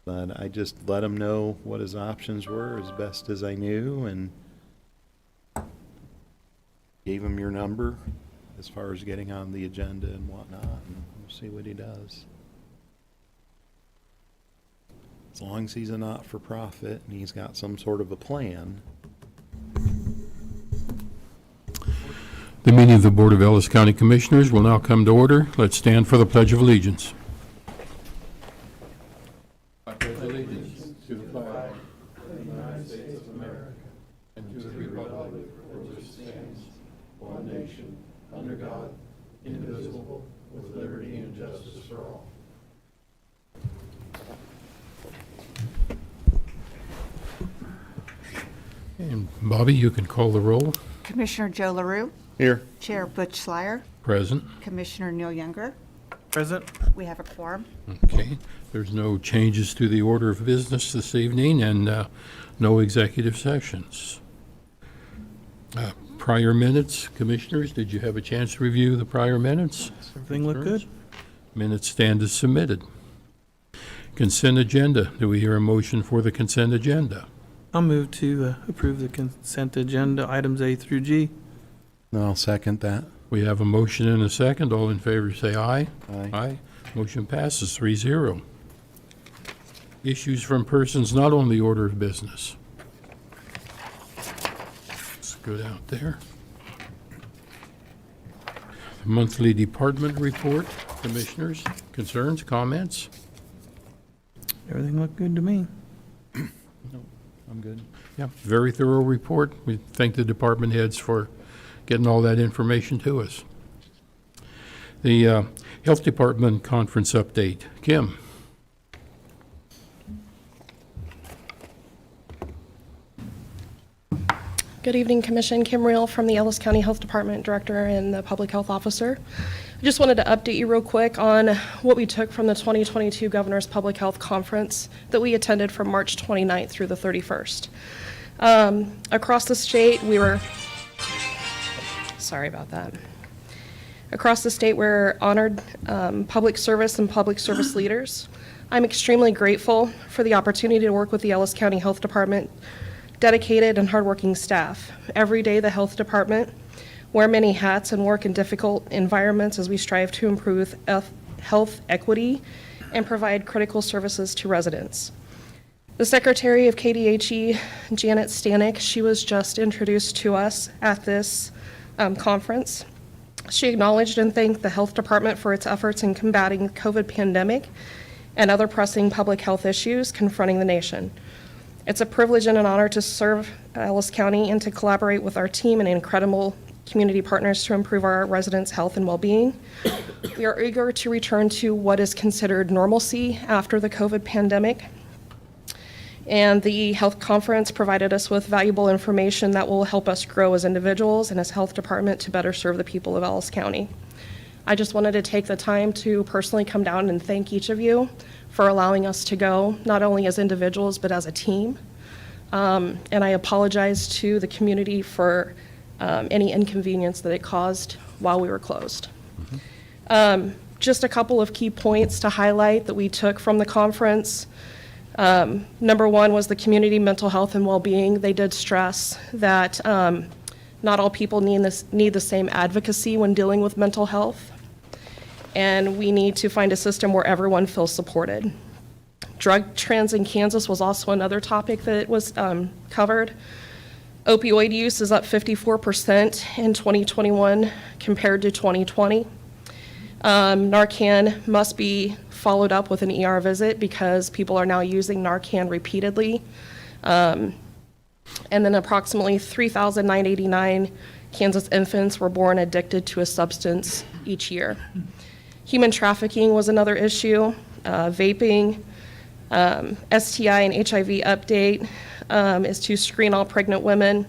But I just let him know what his options were as best as I knew, and gave him your number as far as getting on the agenda and whatnot, and we'll see what he does. As long as he's a not-for-profit and he's got some sort of a plan. The meeting of the Board of Ellis County Commissioners will now come to order. Let's stand for the Pledge of Allegiance. I pledge allegiance to the flag of the United States of America and to the republic for which it stands, one nation, under God, indivisible, with liberty and justice for all. And Bobby, you can call the roll. Commissioner Joe LaRue. Here. Chair Butch Slyer. Present. Commissioner Neil Younger. Present. We have a quorum. Okay. There's no changes to the order of business this evening and no executive sessions. Prior minutes, Commissioners, did you have a chance to review the prior minutes? Everything looked good. Minutes stand as submitted. Consent agenda. Do we hear a motion for the consent agenda? I'll move to approve the consent agenda, items A through G. I'll second that. We have a motion and a second. All in favor say aye. Aye. Aye. Motion passes 3-0. Issues from persons not on the order of business. Let's go down there. Monthly department report. Commissioners, concerns, comments? Everything looked good to me. I'm good. Yeah, very thorough report. We thank the department heads for getting all that information to us. The Health Department conference update. Kim? Good evening, Commission. Kim Reel from the Ellis County Health Department Director and the Public Health Officer. I just wanted to update you real quick on what we took from the 2022 Governor's Public Health Conference that we attended from March 29th through the 31st. Across the state, sorry about that. Across the state, we're honored public service and public service leaders. I'm extremely grateful for the opportunity to work with the Ellis County Health Department dedicated and hardworking staff. Every day, the health department wear many hats and work in difficult environments as we strive to improve health equity and provide critical services to residents. The Secretary of KDHE, Janet Stanek, she was just introduced to us at this conference. She acknowledged and thanked the health department for its efforts in combating the COVID pandemic and other pressing public health issues confronting the nation. It's a privilege and an honor to serve Ellis County and to collaborate with our team and incredible community partners to improve our residents' health and well-being. We are eager to return to what is considered normalcy after the COVID pandemic. And the health conference provided us with valuable information that will help us grow as individuals and as health department to better serve the people of Ellis County. I just wanted to take the time to personally come down and thank each of you for allowing us to go, not only as individuals, but as a team. And I apologize to the community for any inconvenience that it caused while we were closed. Just a couple of key points to highlight that we took from the conference. Number one was the community mental health and well-being. They did stress that not all people need the same advocacy when dealing with mental health, and we need to find a system where everyone feels supported. Drug trends in Kansas was also another topic that was covered. Opioid use is up 54% in 2021 compared to 2020. Narcan must be followed up with an ER visit because people are now using Narcan repeatedly. And then approximately 3,989 Kansas infants were born addicted to a substance each year. Human trafficking was another issue. Vaping, STI and HIV update is to screen all pregnant women.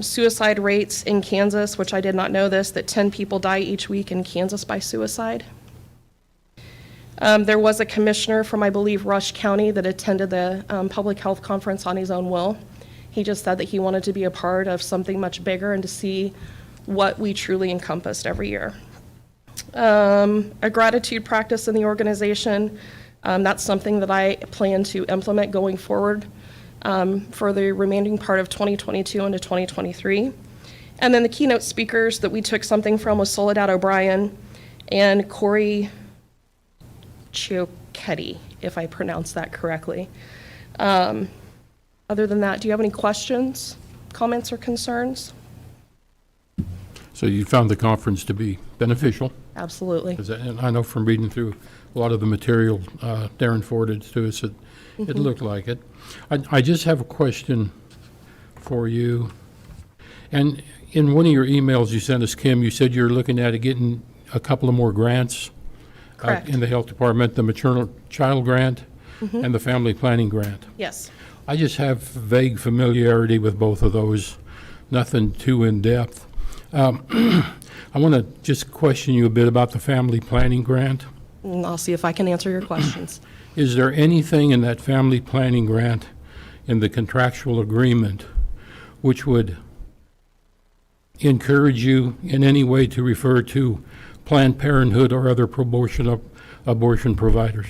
Suicide rates in Kansas, which I did not know this, that 10 people die each week in Kansas by suicide. There was a commissioner from, I believe, Rush County that attended the public health conference on his own will. He just said that he wanted to be a part of something much bigger and to see what we truly encompassed every year. A gratitude practice in the organization, that's something that I plan to implement going forward for the remaining part of 2022 into 2023. And then the keynote speakers that we took something from was Soledad O'Brien and Corey Ciocchetti, if I pronounced that correctly. Other than that, do you have any questions, comments, or concerns? So you found the conference to be beneficial? Absolutely. And I know from reading through a lot of the material Darren forwarded to us, it looked like it. I just have a question for you. And in one of your emails you sent us, Kim, you said you're looking at getting a couple of more grants in the health department, the maternal child grant and the family planning grant. Yes. I just have vague familiarity with both of those, nothing too in-depth. I want to just question you a bit about the family planning grant. And I'll see if I can answer your questions. Is there anything in that family planning grant in the contractual agreement which would encourage you in any way to refer to Planned Parenthood or other abortion providers?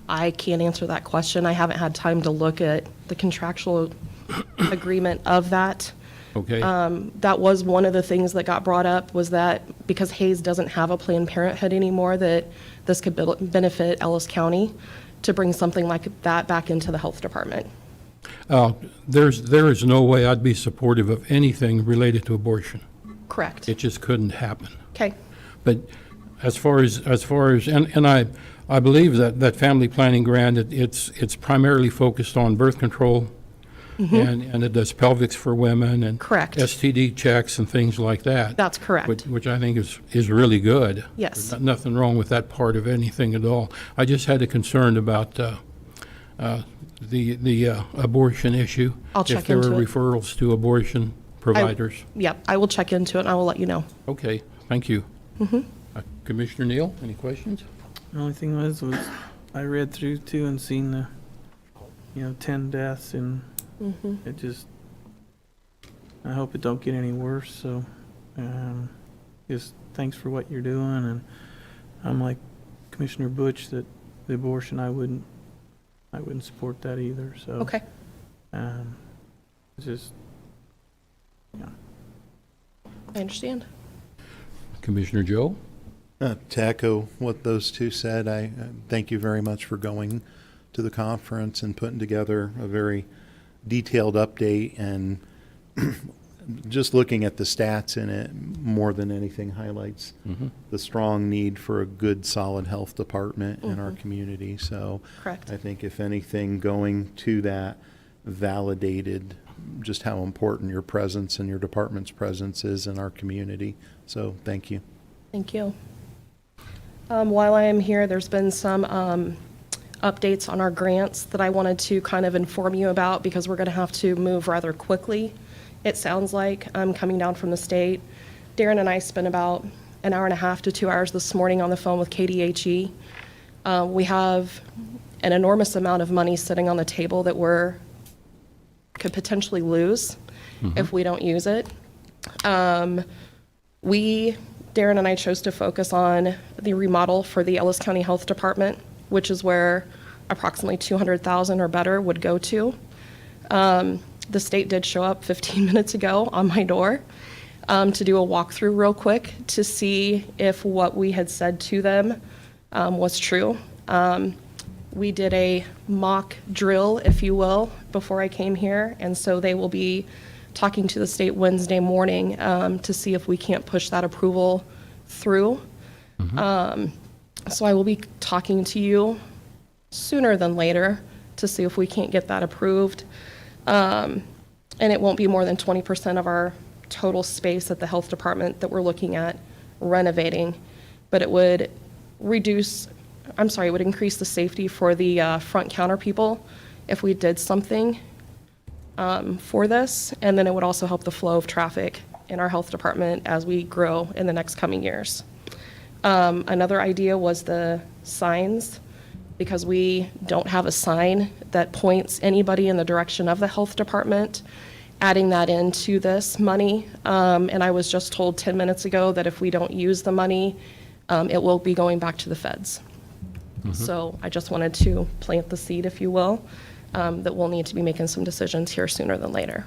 I can't answer that question. I haven't had time to look at the contractual agreement of that. Okay. That was one of the things that got brought up, was that because Hayes doesn't have a Planned Parenthood anymore, that this could benefit Ellis County to bring something like that back into the health department. There is no way I'd be supportive of anything related to abortion. Correct. It just couldn't happen. Okay. But as far as, and I believe that family planning grant, it's primarily focused on birth control, and it does pelvics for women and Correct. STD checks and things like that. That's correct. Which I think is really good. Yes. There's nothing wrong with that part of anything at all. I just had a concern about the abortion issue. I'll check If there into were it. referrals to abortion providers. Yep, I will check into it and I will let you know. Okay, thank you. Commissioner Neal, any questions? The only thing was I read through too and seen the, 10 deaths, and it just, I hope it don't get any worse. So, just thanks for what you're doing. And I'm like Commissioner Butch, that the abortion, I wouldn't support that either. So, Okay. it's just, I understand. Commissioner Joe? To echo what those two said, I thank you very much for going to the conference and putting together a very detailed update, and just looking at the stats in it more than anything highlights the strong need for a good, solid health department in our community. So Correct. I think if anything, going to that validated just how important your presence and your department's presence is in our community. So thank you. Thank you. While I am here, there's been some updates on our grants that I wanted to kind of inform you about, because we're going to have to move rather quickly. It sounds like I'm coming down from the state. Darren and I spent about an hour and a half to 2 hours this morning on the phone with KDHE. We have an enormous amount of money sitting on the table that could potentially lose if we don't use it. Darren and I chose to focus on the remodel for the Ellis County Health Department, which is where approximately $200,000 or better would go to. The state did show up 15 minutes ago on my door to do a walkthrough real quick to see if what we had said to them was true. We did a mock drill, if you will, before I came here, and so they will be talking to the state Wednesday morning to see if we can't push that approval through. So I will be talking to you sooner than later to see if we can't get that approved. And it won't be more than 20% of our total space at the health department that we're looking at renovating, but it would increase the safety for the front counter people if we did something for this, and then it would also help the flow of traffic in our health department as we grow in the next coming years. Another idea was the signs, because we don't have a sign that points anybody in the direction of the health department, adding that into this money. And I was just told 10 minutes ago that if we don't use the money, it will be going back to the feds. So I just wanted to plant the seed, if you will, that we'll need to be making some decisions here sooner than later.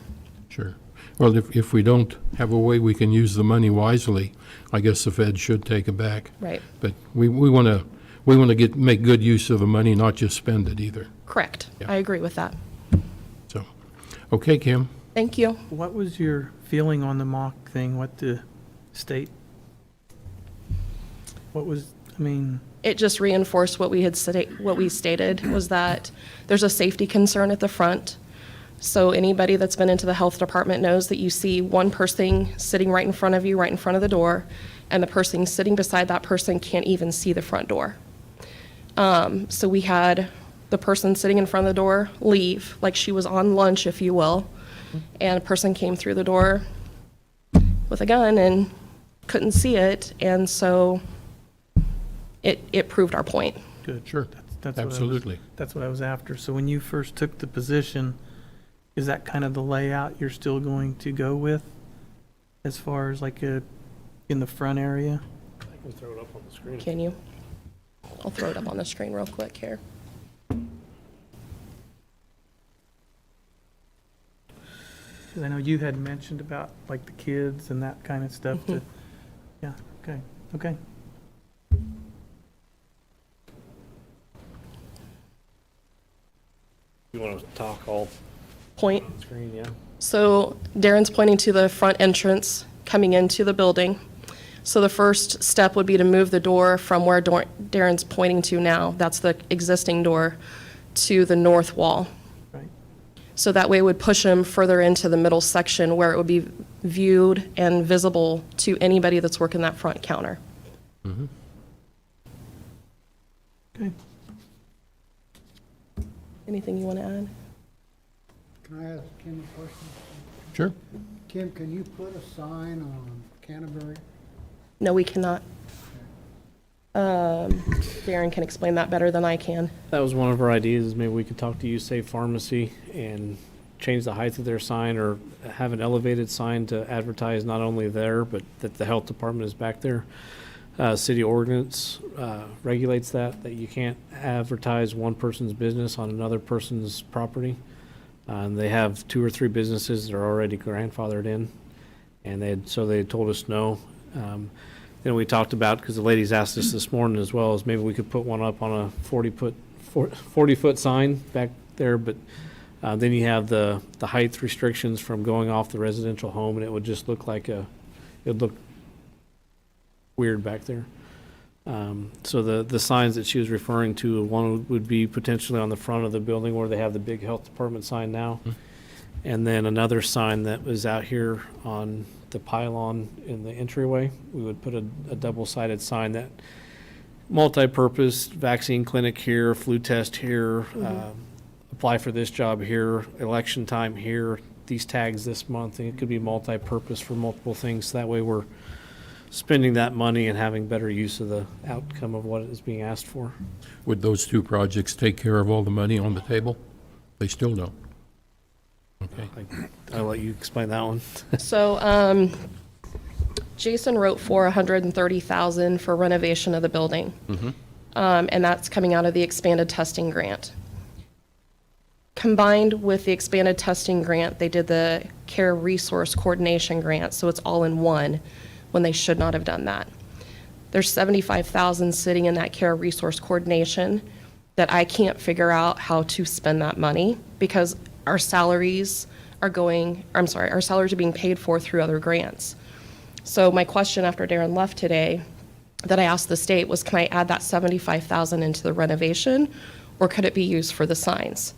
Sure. Well, if we don't have a way we can use the money wisely, I guess the Fed should take it back. Right. But we want to make good use of the money, not just spend it either. Correct. Yeah. I agree with that. So, okay, Kim. Thank you. what was your feeling on the mock thing? What the state? It just reinforced what we stated, was that there's a safety concern at the front. So anybody that's been into the health department knows that you see one person sitting right in front of you, right in front of the door, and the person sitting beside that person can't even see the front door. So we had the person sitting in front of the door leave, like she was on lunch, if you will, and a person came through the door with a gun and couldn't see it, and so it proved our point. Good. Sure. That's Absolutely. That's what I was after. So when you first took the position, is that kind of the layout you're still going to go with, as far as like in the front area? Can you? I'll throw it up on the screen real quick here. Because I know you had mentioned about like the kids and that kind of stuff to, yeah, okay, okay. You want to talk all Point. screen, yeah? So Darren's pointing to the front entrance coming into the building. So the first step would be to move the door from where Darren's pointing to now, that's the existing door, to the north wall. Right. So that way it would push him further into the middle section where it would be viewed and visible to anybody that's working that front counter. Okay. Anything you want to add? Can I ask Kim a question? Sure. Kim, can you put a sign on Canterbury? No, we cannot. Darren can explain that better than I can. That was one of our ideas, is maybe we could talk to You Save Pharmacy and change the height of their sign or have an elevated sign to advertise not only there, but that the health department is back there. City ordinance regulates that you can't advertise one person's business on another person's property. And they have 2 or 3 businesses that are already grandfathered in, and they told us no. Then we talked about, because the ladies asked us this morning as well, is maybe we could put one up on a 40-foot sign back there, but then you have the height restrictions from going off the residential home, and it would just look like it'd look weird back there. So the signs that she was referring to, one would be potentially on the front of the building where they have the big health department sign now. And then another sign that was out here on the pylon in the entryway. We would put a double-sided sign that multi-purpose, vaccine clinic here, flu test here, apply for this job here, election time here, these tags this month. And it could be multi-purpose for multiple things. So that way we're spending that money and having better use of the outcome of what is being asked for. Would those 2 projects take care of all the money on the table? They still don't. Okay. I'll let you explain that one. So Jason wrote for $130,000 for renovation of the building. And that's coming out of the expanded testing grant. Combined with the expanded testing grant, they did the care resource coordination grant, so it's all in one when they should not have done that. There's $75,000 sitting in that care resource coordination that I can't figure out how to spend that money because our salaries are being paid for through other grants. So my question after Darren left today that I asked the state was, can I add that $75,000 into the renovation, or could it be used for the signs?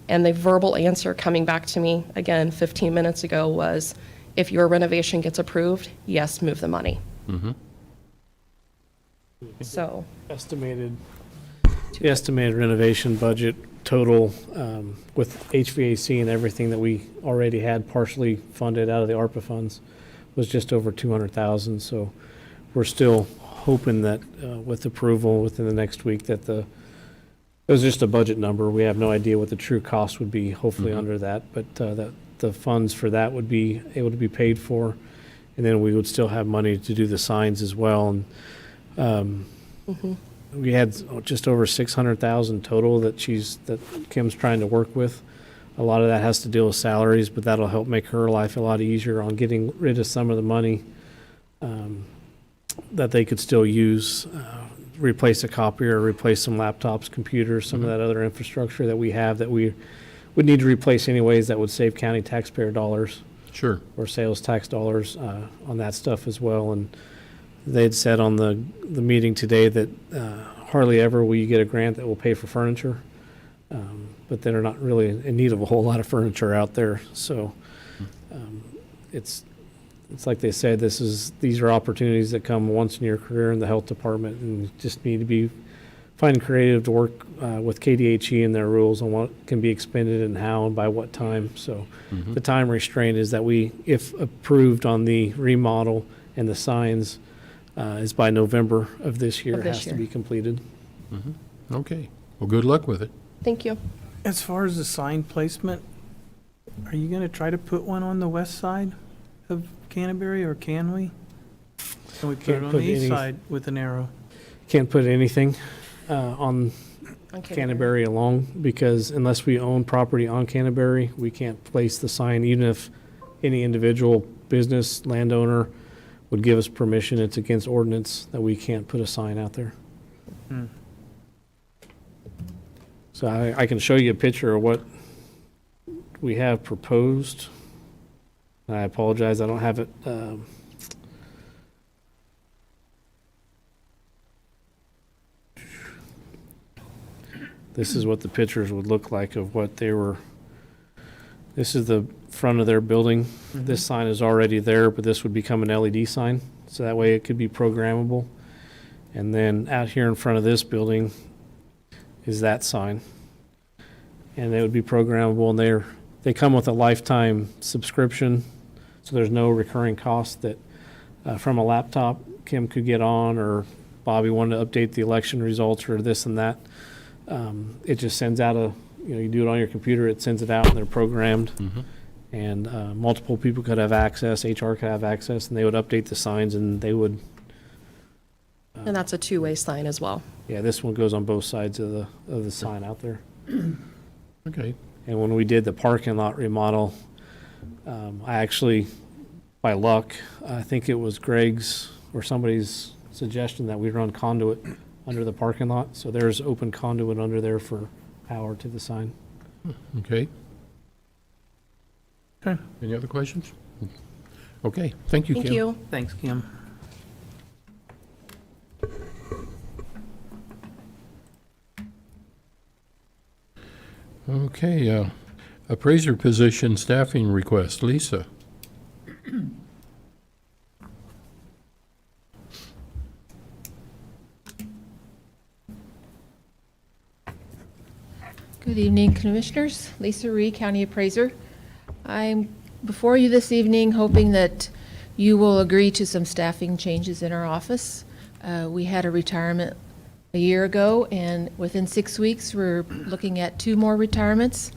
And the verbal answer coming back to me, again, 15 minutes ago was, if your renovation gets approved, yes, move the money. So. The estimated renovation budget total with HVAC and everything that we already had partially funded out of the ARPA funds was just over $200,000. So we're still hoping that with approval within the next week that it was just a budget number. We have no idea what the true cost would be, hopefully under that, but that the funds for that would be able to be paid for. And then we would still have money to do the signs as well. And we had just over $600,000 total that Kim's trying to work with. A lot of that has to deal with salaries, but that'll help make her life a lot easier on getting rid of some of the money that they could still use, replace a copier, replace some laptops, computers, some of that other infrastructure that we have that we would need to replace anyways that would save county taxpayer dollars. Sure. Or sales tax dollars on that stuff as well. And they'd said on the meeting today that hardly ever will you get a grant that will pay for furniture, but they're not really in need of a whole lot of furniture out there. So it's like they said, these are opportunities that come once in your career in the health department, and you just need to be finding creative to work with KDHE and their rules on what can be expended and how and by what time. So the time restraint is that if approved on the remodel and the signs, is by November of this year. Of this It has year. to be completed. Okay. Well, good luck with it. Thank you. As far as the sign placement, are you going to try to put one on the west side of Canterbury, or can we? Can we put Can't it on put the east any- side with an arrow? Can't put anything on Okay. Canterbury alone, because unless we own property on Canterbury, we can't place the sign, even if any individual business landowner would give us permission. It's against ordinance that we can't put a sign out there. So I can show you a picture of what we have proposed. I apologize, I don't have it. This is what the pictures would look like of what they were. This is the front of their building. This sign is already there, but this would become an LED sign. So that way it could be programmable. And then out here in front of this building is that sign. And they would be programmable, and they come with a lifetime subscription. So there's no recurring cost that from a laptop Kim could get on, or Bobby wanted to update the election results or this and that. It just sends out you do it on your computer, it sends it out, and they're programmed. And multiple people could have access, HR could have access, and they would update the signs, and they would. And that's a two-way sign as well. Yeah, this one goes on both sides of the sign out there. Okay. And when we did the parking lot remodel, I actually, by luck, I think it was Greg's or somebody's suggestion that we run conduit under the parking lot. So there's open conduit under there for power to the sign. Okay. Okay. Any other questions? Okay, thank you, Kim. Thank you. Thanks, Kim. Okay, appraiser position staffing request, Lisa. Good evening, Commissioners. Lisa Ree, County Appraiser. I'm before you this evening hoping that you will agree to some staffing changes in our office. We had a retirement a year ago, and within 6 weeks, we're looking at 2 more retirements,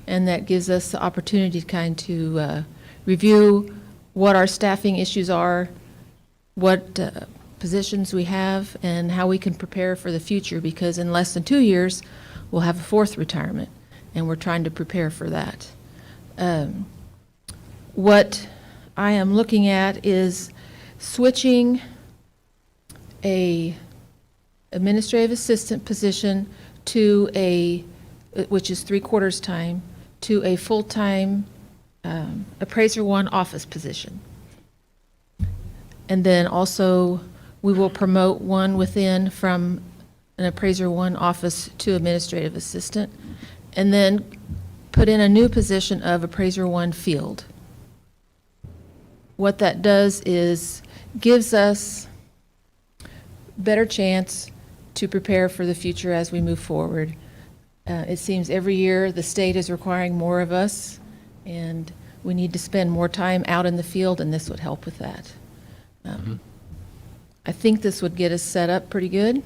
and that gives us the opportunity to kind of review what our staffing issues are, what positions we have, and how we can prepare for the future, because in less than 2 years, we'll have a 4th retirement, and we're trying to prepare for that. What I am looking at is switching a administrative assistant position to which is 3/4 time, to a full-time Appraiser 1 office position. And then also, we will promote one within from an Appraiser 1 office to administrative assistant, and then put in a new position of Appraiser 1 field. What that does is gives us better chance to prepare for the future as we move forward. It seems every year the state is requiring more of us, and we need to spend more time out in the field, and this would help with that. I think this would get us set up pretty good.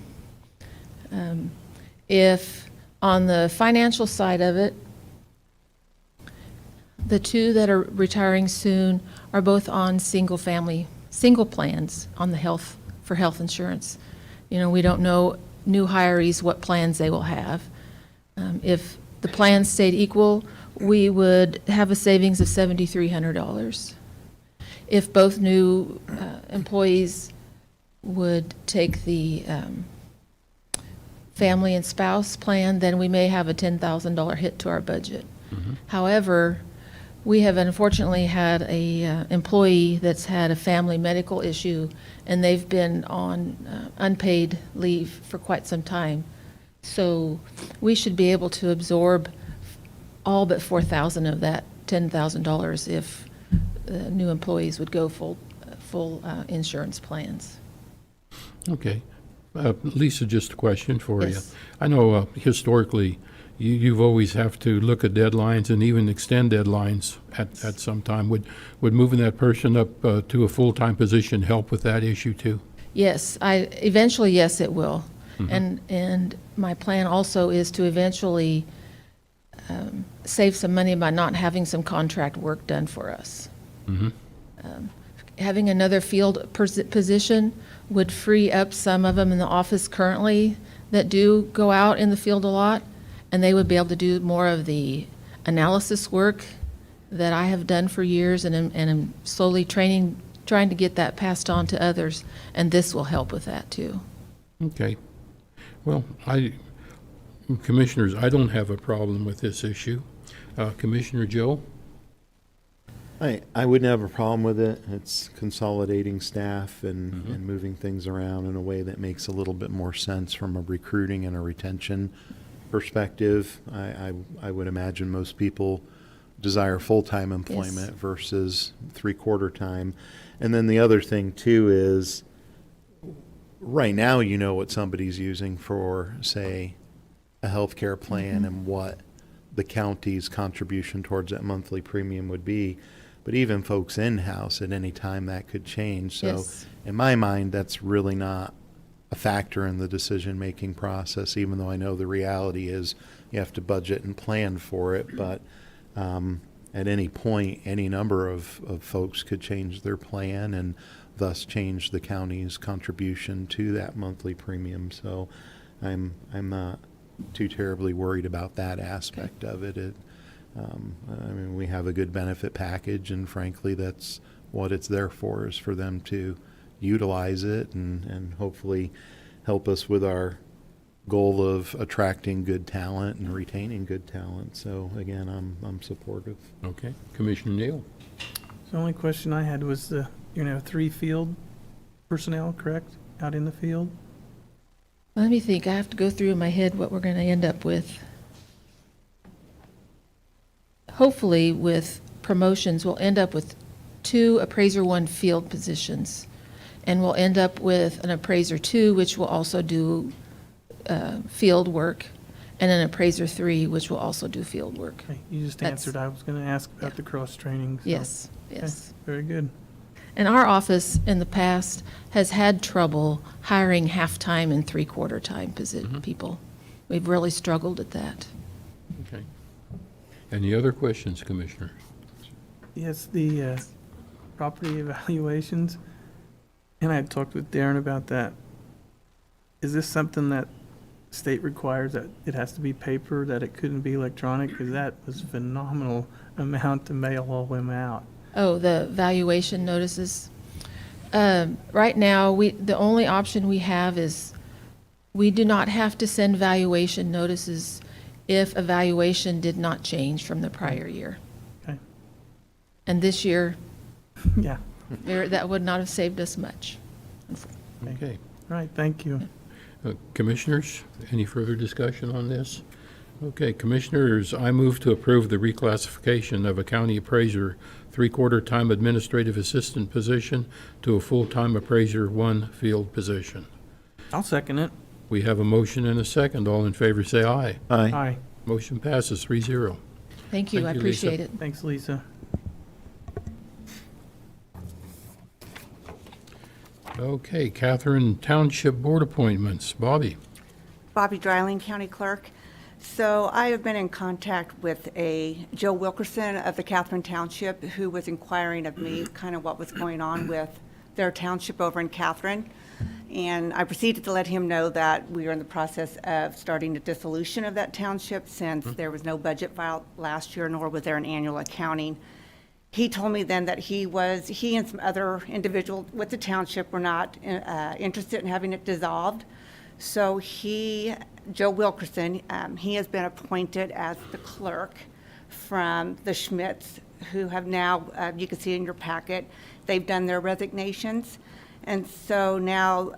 If on the financial side of it, the 2 that are retiring soon are both on single plans on the health insurance. You know, we don't know new hirees what plans they will have. If the plans stayed equal, we would have a savings of $7,300. If both new employees would take the family and spouse plan, then we may have a $10,000 hit to our budget. However, we have unfortunately had a employee that's had a family medical issue, and they've been on unpaid leave for quite some time. So we should be able to absorb all but $4,000 of that $10,000 if new employees would go full insurance plans. Okay. Lisa, just a question for you. Yes. I know historically, you've always have to look at deadlines and even extend deadlines at some time. Would moving that person up to a full-time position help with that issue too? Yes, eventually, yes, it will. And my plan also is to eventually save some money by not having some contract work done for us. Having another field position would free up some of them in the office currently that do go out in the field a lot, and they would be able to do more of the analysis work that I have done for years, and am slowly trying to get that passed on to others, and this will help with that too. Okay. Well, Commissioners, I don't have a problem with this issue. Commissioner Joe? I wouldn't have a problem with it. It's consolidating staff and moving things around in a way that makes a little bit more sense from a recruiting and a retention perspective. I would imagine most people desire full-time employment versus three-quarter time. And then the other thing too is right now you know what somebody's using for, say, a healthcare plan and what the county's contribution towards that monthly premium would be. But even folks in-house, at any time that could change. So in my mind, that's really not a factor in the decision-making process, even though I know the reality is you have to budget and plan for it. But at any point, any number of folks could change their plan and thus change the county's contribution to that monthly premium. So I'm not too terribly worried about that aspect of it. I mean, we have a good benefit package, and frankly, that's what it's there for, is for them to utilize it and hopefully help us with our goal of attracting good talent and retaining good talent. So again, I'm supportive. Okay. Commissioner Neal? The only question I had was the, 3 field personnel, correct, out in the field? Let me think. I have to go through in my head what we're going to end up with. Hopefully, with promotions, we'll end up with 2 Appraiser 1 field positions. And we'll end up with an Appraiser 2, which will also do field work, and an Appraiser 3, which will also do field work. Okay, you just That's- answered. I was going to ask about the cross-training. So. Yes, Okay, yes. very good. And our office in the past has had trouble hiring half-time and three-quarter time people. We've really struggled at that. Okay. Any other questions, Commissioner? Yes, the property evaluations, and I had talked with Darren about that. Is this something that state requires, that it has to be paper, that it couldn't be electronic? Because that was a phenomenal amount to mail all them out. Oh, the valuation notices. Right now, the only option we have is we do not have to send valuation notices if a valuation did not change from the prior year. Okay. And this year, Yeah. that would not have saved us much. Okay. All right, thank you. Commissioners, any further discussion on this? Okay, Commissioners, I move to approve the reclassification of a county appraiser three-quarter time administrative assistant position to a full-time Appraiser 1 field position. I'll second it. We have a motion and a second. All in favor say aye. Aye. Aye. Motion passes 3-0. Thank you, I Thank you, Lisa. appreciate it. Thanks, Lisa. Okay, Katherine, Township Board appointments. Bobby? Bobby Dryling, County Clerk. So I have been in contact with Joe Wilkerson of the Katherine Township, who was inquiring of me kind of what was going on with their township over in Katherine. And I proceeded to let him know that we are in the process of starting a dissolution of that township, since there was no budget filed last year, nor was there an annual accounting. He told me then that he and some other individuals with the township were not interested in having it dissolved. So Joe Wilkerson, he has been appointed as the clerk from the Schmidts, who have now, you can see in your packet, they've done their resignations. And so now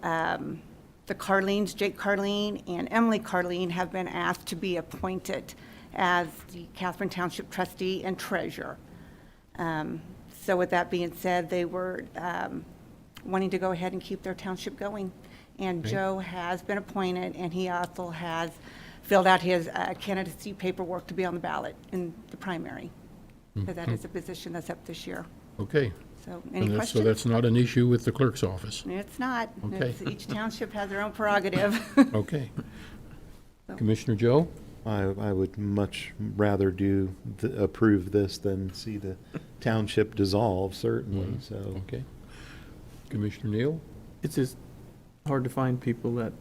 the Carlines, Jake Carline and Emily Carline, have been asked to be appointed as the Katherine Township trustee and treasurer. So with that being said, they were wanting to go ahead and keep their township going. And Joe has been appointed, and he also has filled out his candidacy paperwork to be on the ballot in the primary. So that is a position that's up this year. Okay. So any So questions? that's not an issue with the clerk's office. It's not. Okay. Each township has their own prerogative. Okay. Commissioner Joe? I would much rather approve this than see the township dissolve, certainly, so. Okay. Commissioner Neal? It's just hard to find people that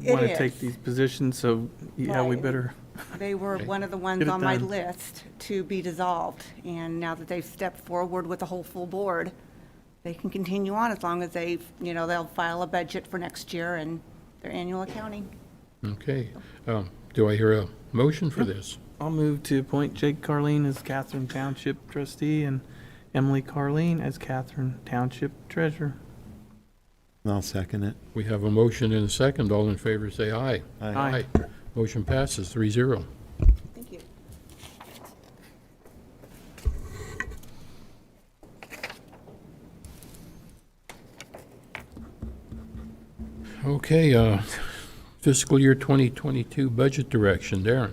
It want to is. take these positions, so yeah, we Right. better. They were one of the ones Get it on my done. list to be dissolved, and now that they've stepped forward with a whole full board, they can continue on as long as they've, they'll file a budget for next year and their annual accounting. Okay. Do I hear a motion for this? I'll move to appoint Jake Carleen as Catherine Township trustee and Emily Carleen as Catherine Township treasurer. I'll second it. We have a motion and a second. All in favor, say aye. Aye. Motion passes 3-0. Thank you. Okay, fiscal year 2022 budget direction. Darren?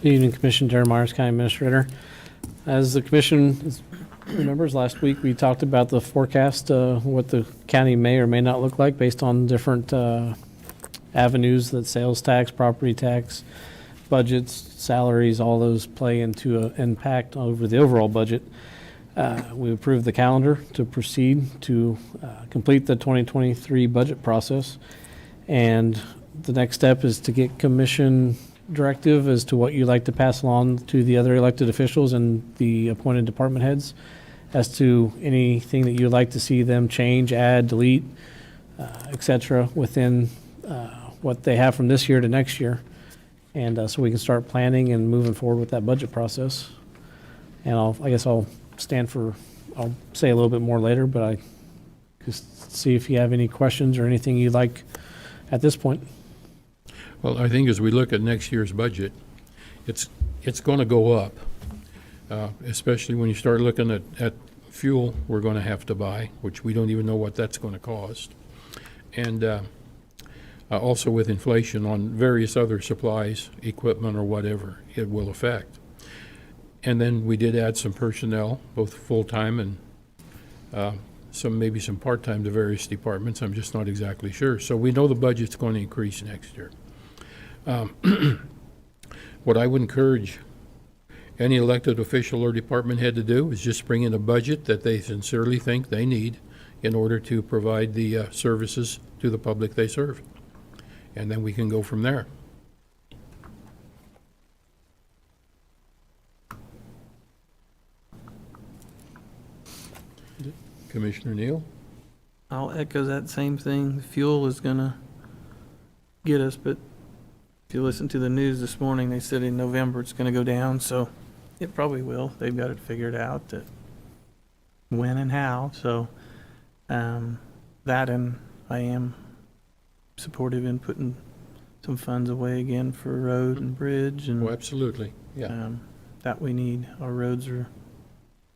Good evening, Commissioner Darren Myers, County Administrator. As the commission remembers, last week we talked about the forecast, what the county may or may not look like based on different avenues that sales tax, property tax, budgets, salaries, all those play into an impact over the overall budget. We approved the calendar to proceed to complete the 2023 budget process. And the next step is to get commission directive as to what you'd like to pass along to the other elected officials and the appointed department heads as to anything that you'd like to see them change, add, delete, et cetera, within what they have from this year to next year. And so we can start planning and moving forward with that budget process. And I guess I'll say a little bit more later, but I just see if you have any questions or anything you'd like at this point. Well, I think as we look at next year's budget, it's going to go up, especially when you start looking at fuel we're going to have to buy, which we don't even know what that's going to cost. And also with inflation on various other supplies, equipment or whatever, it will affect. And then we did add some personnel, both full-time and maybe some part-time to various departments. I'm just not exactly sure. So we know the budget's going to increase next year. What I would encourage any elected official or department head to do is just bring in a budget that they sincerely think they need in order to provide the services to the public they serve. And then we can go from there. Commissioner Neal? I'll echo that same thing. Fuel is gonna get us, but if you listen to the news this morning, they said in November it's gonna go down, so it probably will. They've got it figured out that when and how, so that, and I am supportive in putting some funds away again for road and bridge, Oh, and absolutely, yeah. that we need. Our roads are,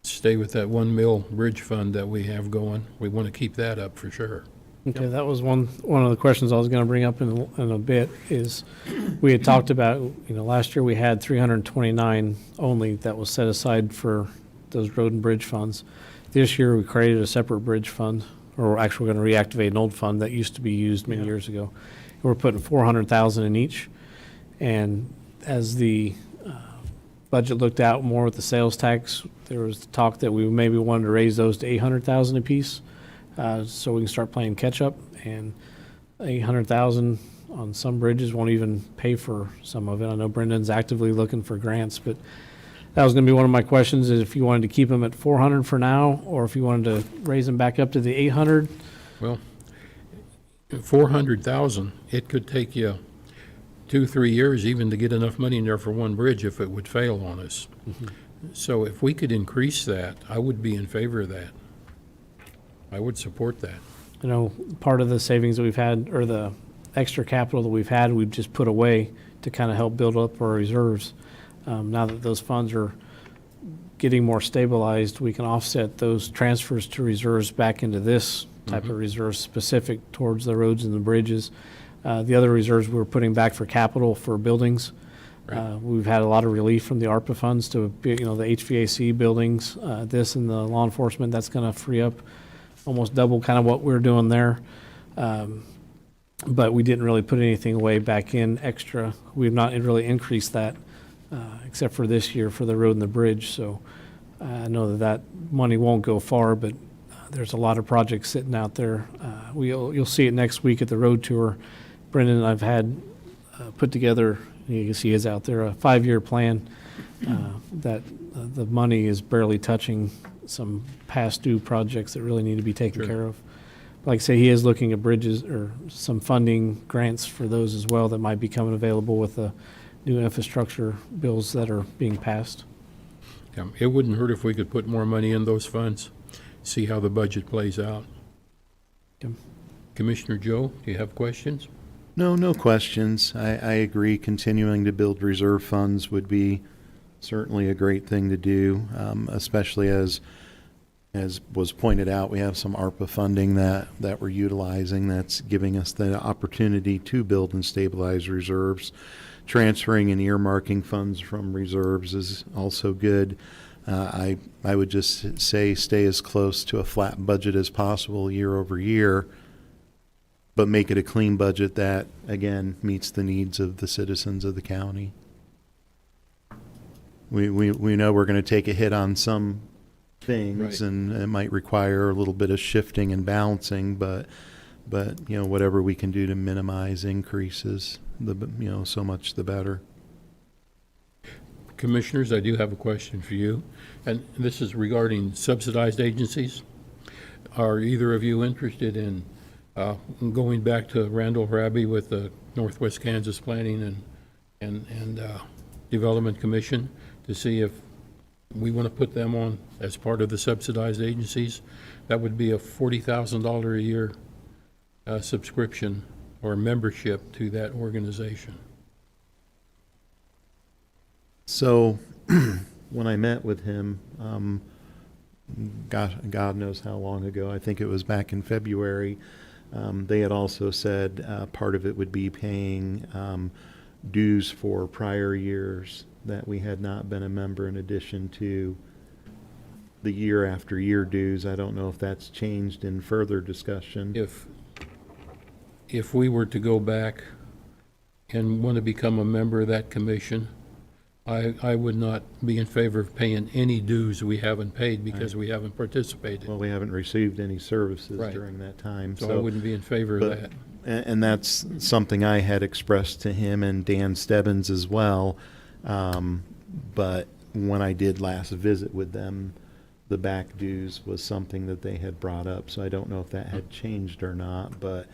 Stay with that 1 mil bridge fund that we have going. We want to keep that up for sure. Okay, that was one of the questions I was going to bring up in a bit, is we had talked about, last year we had 329 only that was set aside for those road and bridge funds. This year we created a separate bridge fund, or we're actually going to reactivate an old fund that used to be used many years ago. And we're putting 400,000 in each. And as the budget looked out more with the sales tax, there was talk that we maybe wanted to raise those to 800,000 apiece. So we can start playing catch up, and 800,000 on some bridges won't even pay for some of it. I know Brendan's actively looking for grants, but that was going to be one of my questions, is if you wanted to keep them at 400 for now, or if you wanted to raise them back up to the 800. Well, 400,000, it could take you 2-3 years even to get enough money in there for one bridge if it would fail on us. So if we could increase that, I would be in favor of that. I would support that. Part of the savings that we've had, or the extra capital that we've had, we've just put away to kind of help build up our reserves. Now that those funds are getting more stabilized, we can offset those transfers to reserves back into this type of reserve specific towards the roads and the bridges. The other reserves we're putting back for capital for buildings. Right. We've had a lot of relief from the ARPA funds to, the HVAC buildings, this and the law enforcement. That's going to free up almost double kind of what we're doing there. But we didn't really put anything away back in extra. We've not really increased that except for this year for the road and the bridge. So I know that money won't go far, but there's a lot of projects sitting out there. You'll see it next week at the road tour. Brendan and I've had put together, you can see is out there, a 5-year plan that the money is barely touching some past due projects that really need to be taken care of. Like I say, he is looking at bridges or some funding grants for those as well that might be coming available with the new infrastructure bills that are being passed. Yeah, it wouldn't hurt if we could put more money in those funds, see how the budget plays out. Yep. Commissioner Joe, do you have questions? No questions. I agree. Continuing to build reserve funds would be certainly a great thing to do, especially as was pointed out, we have some ARPA funding that we're utilizing that's giving us the opportunity to build and stabilize reserves. Transferring and earmarking funds from reserves is also good. I would just say stay as close to a flat budget as possible year over year, but make it a clean budget that, again, meets the needs of the citizens of the county. We know we're going to take a hit on some things, Right. and it might require a little bit of shifting and balancing, but whatever we can do to minimize increases, so much the better. Commissioners, I do have a question for you, and this is regarding subsidized agencies. Are either of you interested in going back to Randall Raby with the Northwest Kansas Planning and Development Commission to see if we want to put them on as part of the subsidized agencies? That would be a $40,000 a year subscription or membership to that organization. So when I met with him, God knows how long ago, I think it was back in February, they had also said part of it would be paying dues for prior years that we had not been a member, in addition to the year after year dues. I don't know if that's changed in further discussion. If we were to go back and want to become a member of that commission, I would not be in favor of paying any dues we haven't paid because we haven't participated. Well, we haven't received any services Right. during that time. So I wouldn't be in favor of but- that. And that's something I had expressed to him and Dan Stebbins as well. But when I did last visit with them, the back dues was something that they had brought up. So I don't know if that had changed or not, but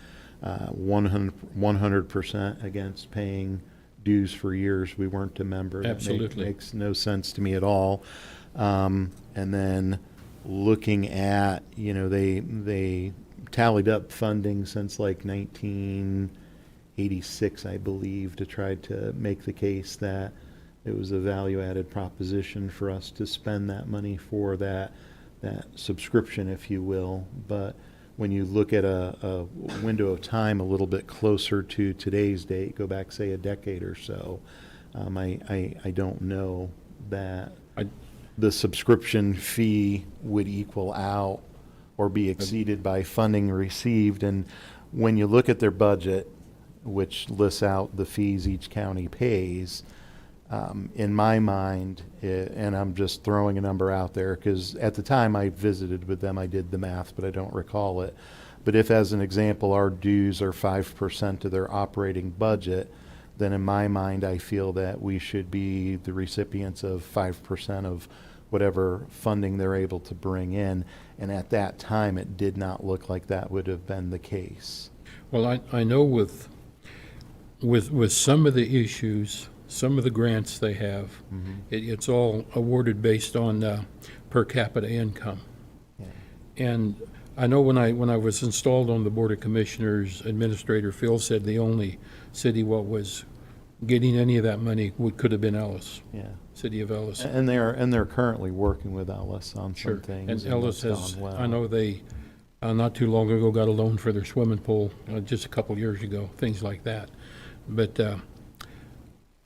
100% against paying dues for years we weren't a member. Absolutely. That makes no sense to me at all. And then looking at, they tallied up funding since like 1986, I believe, to try to make the case that it was a value-added proposition for us to spend that money for that subscription, if you will. But when you look at a window of time a little bit closer to today's date, go back, say, a decade or so, I don't know that the subscription fee would equal out or be exceeded by funding received. And when you look at their budget, which lists out the fees each county pays, in my mind, and I'm just throwing a number out there, because at the time I visited with them, I did the math, but I don't recall it. But if, as an example, our dues are 5% of their operating budget, then in my mind, I feel that we should be the recipients of 5% of whatever funding they're able to bring in. And at that time, it did not look like that would have been the case. Well, I know with some of the issues, some of the grants they have, it's all awarded based on per capita income. Yeah. And I know when I was installed on the Board of Commissioners, Administrator Phil said the only city what was getting any of that money could have been Ellis, Yeah. City of Ellis. And they're currently working with Ellis on Sure. some things. And Ellis that's has, gone well. I know they, not too long ago, got a loan for their swimming pool, just a couple years ago, things like that. But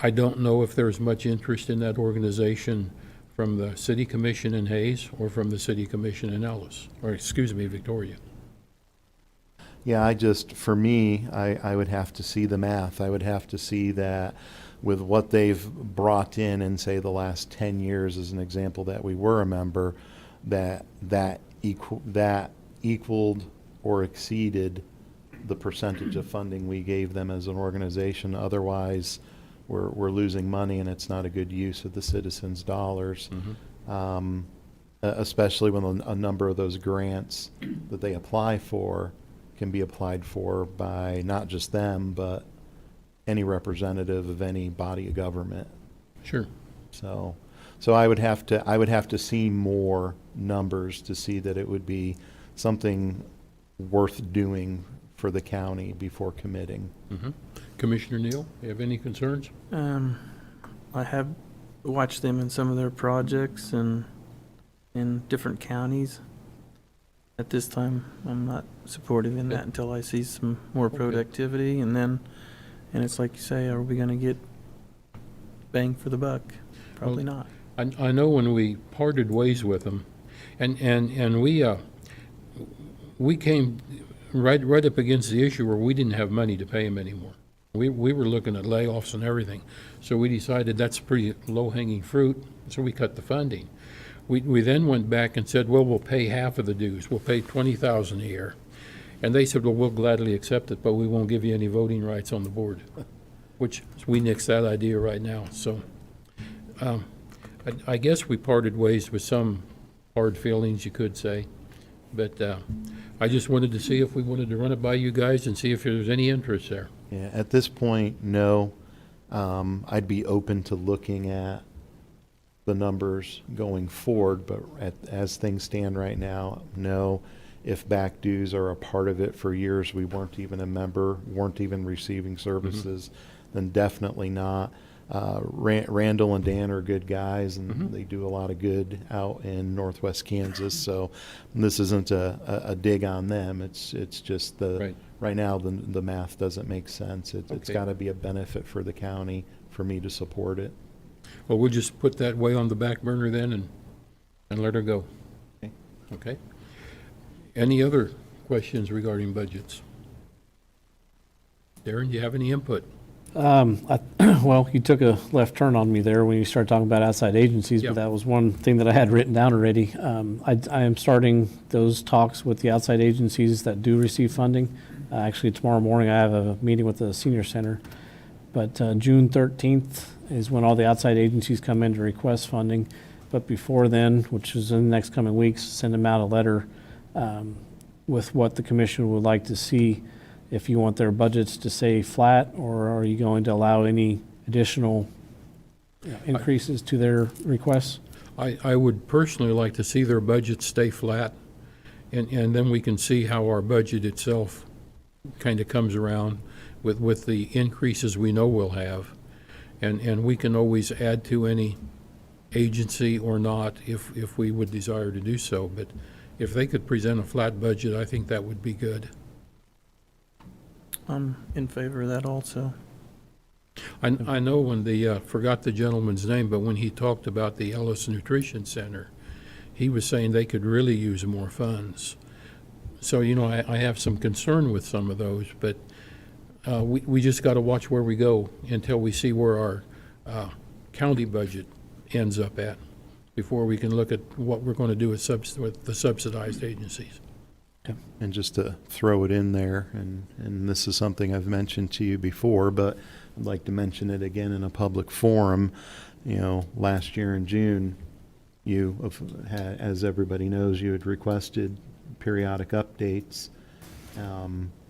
I don't know if there's much interest in that organization from the City Commission in Hayes or from the City Commission in Ellis, or excuse me, Victoria. Yeah, for me, I would have to see the math. I would have to see that with what they've brought in say, the last 10 years, as an example, that we were a member, that equaled or exceeded the percentage of funding we gave them as an organization. Otherwise, we're losing money, and it's not a good use of the citizens' dollars. Especially when a number of those grants that they apply for can be applied for by not just them, but any representative of any body of government. Sure. So I would have to see more numbers to see that it would be something worth doing for the county before committing. Commissioner Neal, you have any concerns? I have watched them in some of their projects and in different counties. At this time, I'm not supportive in that until I see some more productivity, and it's like you say, are we gonna get bang for the buck? Probably not. I know when we parted ways with them, and we came right up against the issue where we didn't have money to pay them anymore. We were looking at layoffs and everything, so we decided that's pretty low-hanging fruit, so we cut the funding. We then went back and said, well, we'll pay half of the dues. We'll pay $20,000 a year. And they said, well, we'll gladly accept it, but we won't give you any voting rights on the board, which we nixed that idea right now. So I guess we parted ways with some hard feelings, you could say. But I just wanted to see if we wanted to run it by you guys and see if there was any interest there. Yeah, at this point, no. I'd be open to looking at the numbers going forward, but as things stand right now, no. If back dues are a part of it for years, we weren't even a member, weren't even receiving services, then definitely not. Randall and Dan are good guys, and they do a lot of good out in northwest Kansas. So this isn't a dig on them. It's just right now the math doesn't make sense. It's got to be a benefit for the county for me to support it. Well, we'll just put that way on the back burner then and let her go. Okay. Any other questions regarding budgets? Darren, do you have any input? Well, you took a left turn on me there when you started talking about outside agencies, Yeah. but that was one thing that I had written down already. I am starting those talks with the outside agencies that do receive funding. Actually, tomorrow morning, I have a meeting with the senior center. But June 13th is when all the outside agencies come in to request funding. But before then, which is in the next coming weeks, send them out a letter with what the commission would like to see. If you want their budgets to stay flat, or are you going to allow any additional increases to their requests? I would personally like to see their budget stay flat, and then we can see how our budget itself kind of comes around with the increases we know we'll have. And we can always add to any agency or not if we would desire to do so. But if they could present a flat budget, I think that would be good. I'm in favor of that also. I know when forgot the gentleman's name, but when he talked about the Ellis Nutrition Center, he was saying they could really use more funds. So, I have some concern with some of those, but we just got to watch where we go until we see where our county budget ends up at before we can look at what we're going to do with the subsidized agencies. And just to throw it in there, and this is something I've mentioned to you before, but I'd like to mention it again in a public forum. Last year in June, as everybody knows, you had requested periodic updates.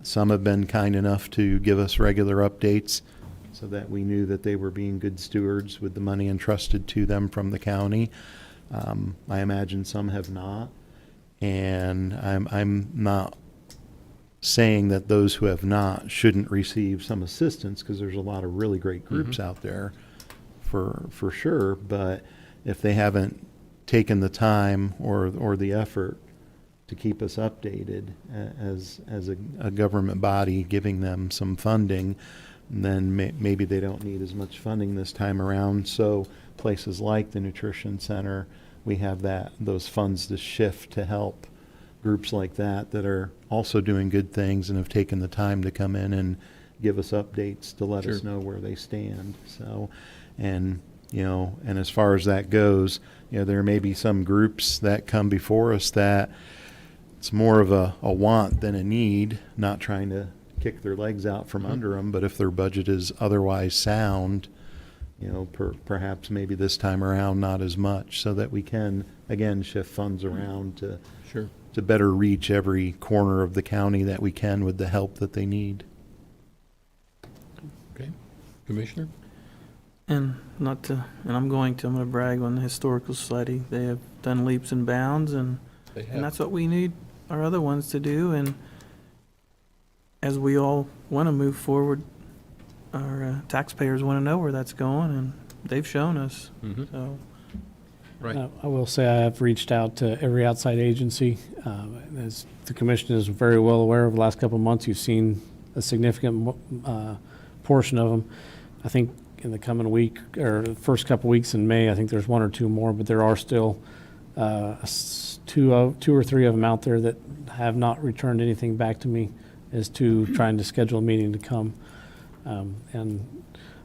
Some have been kind enough to give us regular updates so that we knew that they were being good stewards with the money entrusted to them from the county. I imagine some have not. And I'm not saying that those who have not shouldn't receive some assistance, because there's a lot of really great groups out there for sure. But if they haven't taken the time or the effort to keep us updated as a government body giving them some funding, then maybe they don't need as much funding this time around. So places like the Nutrition Center, we have those funds to shift to help groups like that are also doing good things and have taken the time to come in and give us updates to let us know where they stand. So, and as far as that goes, there may be some groups that come before us that it's more of a want than a need, not trying to kick their legs out from under them, but if their budget is otherwise sound, perhaps maybe this time around not as much, so that we can, again, shift funds around to Sure. to better reach every corner of the county that we can with the help that they need. Okay. Commissioner? And I'm going to brag on the Historical Society. They have done leaps and bounds, and They And have. that's what we need our other ones to do. And as we all want to move forward, our taxpayers want to know where that's going, and they've shown us. Mhm. So, Right. I will say I have reached out to every outside agency. As the commission is very well aware, over the last couple of months, you've seen a significant portion of them. I think in the coming week, or the first couple of weeks in May, I think there's one or two more, but there are still two or three of them out there that have not returned anything back to me as to trying to schedule a meeting to come. And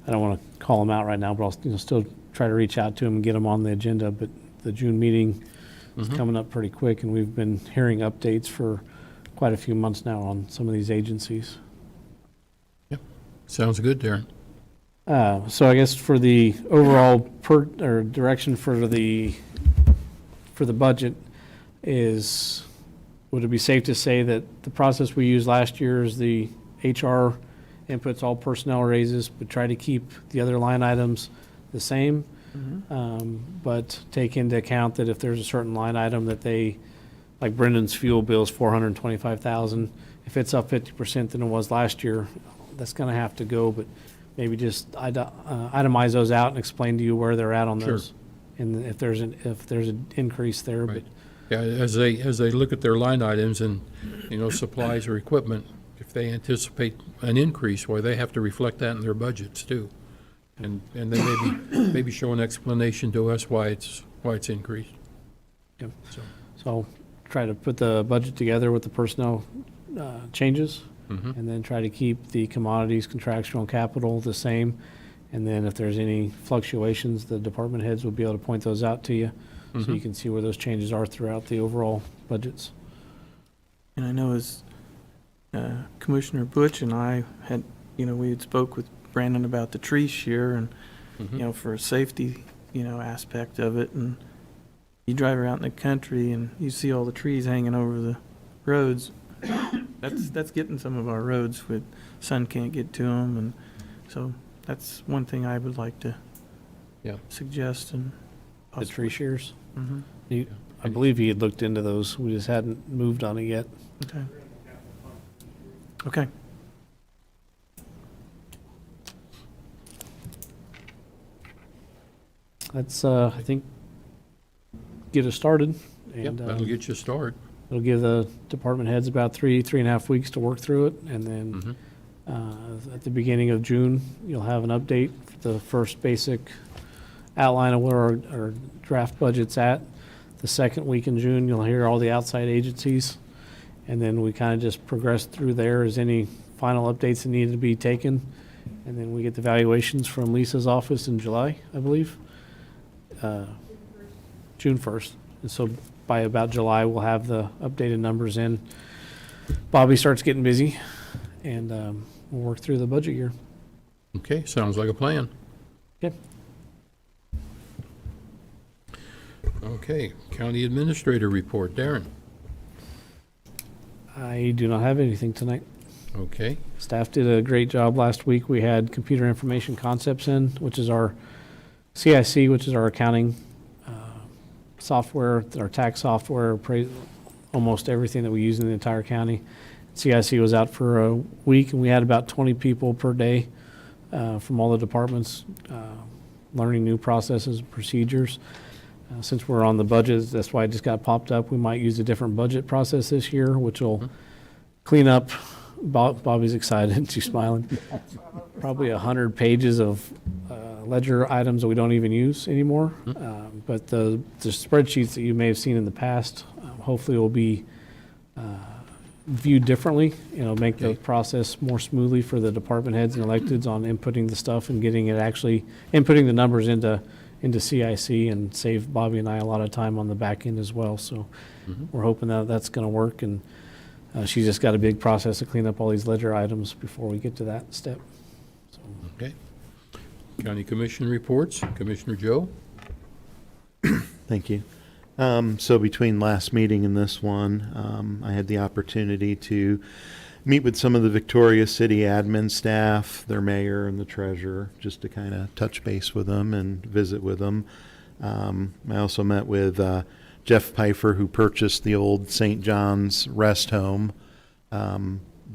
I don't want to call them out right now, but I'll still try to reach out to them and get them on the agenda. But the June meeting is coming up pretty quick, and we've been hearing updates for quite a few months now on some of these agencies. Sounds good, Darren. So I guess for the overall direction for the budget would it be safe to say that the process we used last year is the HR inputs all personnel raises, but try to keep the other line items the same? But take into account that if there's a certain line item that like Brendan's fuel bill is $425,000, if it's up 50% than it was last year, that's going to have to go, but maybe just itemize those out and explain to you where they're at on Sure. those. And if there's an increase there, but Right. Yeah, as they look at their line items and, supplies or equipment, if they anticipate an increase, well, they have to reflect that in their budgets too. And then maybe show an explanation to us why it's increased. Yep. So, So I'll try to put the budget together with the personnel changes, mhm. and then try to keep the commodities, contractual, and capital the same. And then if there's any fluctuations, the department heads will be able to point those out to you, so you can see where those changes are throughout the overall budgets. and I know as Commissioner Butch and I had, we had spoke with Brandon about the tree shear and, for a safety, aspect of it. And you drive around in the country and you see all the trees hanging over the roads. That's getting some of our roads with sun can't get to them. And so that's one thing I would like to Yeah. suggest. And The tree shears, Mhm. I believe he had looked into those, we just hadn't moved on it yet. Okay. Okay. That's, I think, get us started. Yep, And that'll get you a start. it'll give the department heads about 3.5 weeks to work through it. And then at the beginning of June, you'll have an update, the first basic outline of where our draft budget's at. The second week in June, you'll hear all the outside agencies. And then we kind of just progress through there as any final updates that need to be taken. And then we get the valuations from Lisa's office in July, I believe. June 1st. And so by about July, we'll have the updated numbers in. Bobby starts getting busy, and we'll work through the budget year. Okay, sounds like a plan. Okay. Okay, County Administrator report. Darren? I do not have anything tonight. Okay, Staff did a great job last week. We had computer information concepts in, which is our CIC, which is our accounting software, our tax software, almost everything that we use in the entire county. CIC was out for a week, and we had about 20 people per day from all the departments learning new processes and procedures. Since we're on the budget, that's why it just got popped up. We might use a different budget process this year, which will clean up. Bobby's excited. She's smiling. Probably 100 pages of ledger items that we don't even use anymore. But the spreadsheets that you may have seen in the past, hopefully will be viewed differently. Make the process more smoothly for the department heads and electeds on inputting the stuff and getting it actually, inputting the numbers into CIC, and save Bobby and I a lot of time on the back end as well. So we're hoping that that's going to work. And She's just got a big process to clean up all these ledger items before we get to that step. So, Okay. County Commission reports. Commissioner Joe? Thank you. So between last meeting and this one, I had the opportunity to meet with some of the Victoria City admin staff, their mayor and the treasurer, just to kind of touch base with them and visit with them. I also met with Jeff Pfeiffer, who purchased the old St. John's Rest Home,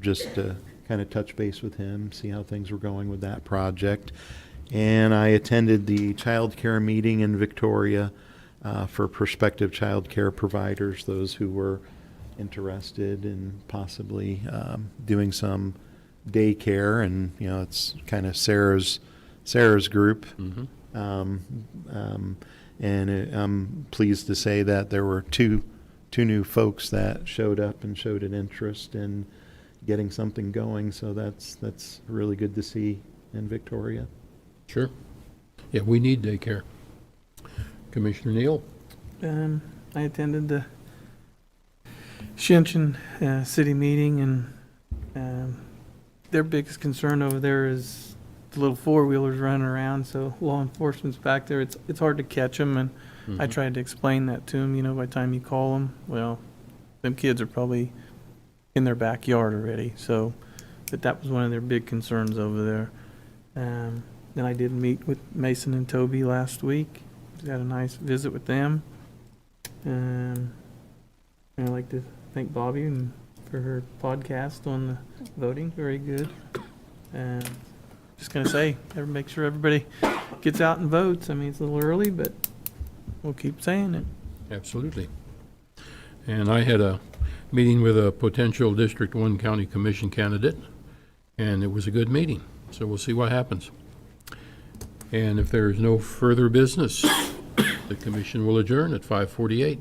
just to kind of touch base with him, see how things were going with that project. And I attended the child care meeting in Victoria for prospective child care providers, those who were interested in possibly doing some daycare. And, you know, it's kind of Sarah's group. And I'm pleased to say that there were two new folks that showed up and showed an interest in getting something going. So that's really good to see in Victoria. Sure. Yeah, we need daycare. Commissioner Neal? I attended the Shinchin city meeting, and their biggest concern over there is the little four-wheelers running around, so law enforcement's back there. It's hard to catch them, and I tried to explain that to them. You know, by the time you call them, well, them kids are probably in their backyard already. So, but that was one of their big concerns over there. Then I did meet with Mason and Toby last week. Had a nice visit with them. And I'd like to thank Bobby and for her podcast on the voting. Very good. Just gonna say, make sure everybody gets out and votes. I mean, it's a little early, but we'll keep saying it. Absolutely. And I had a meeting with a potential District 1 County Commission candidate, and it was a good meeting. So we'll see what happens. And if there is no further business, the commission will adjourn at 5:48.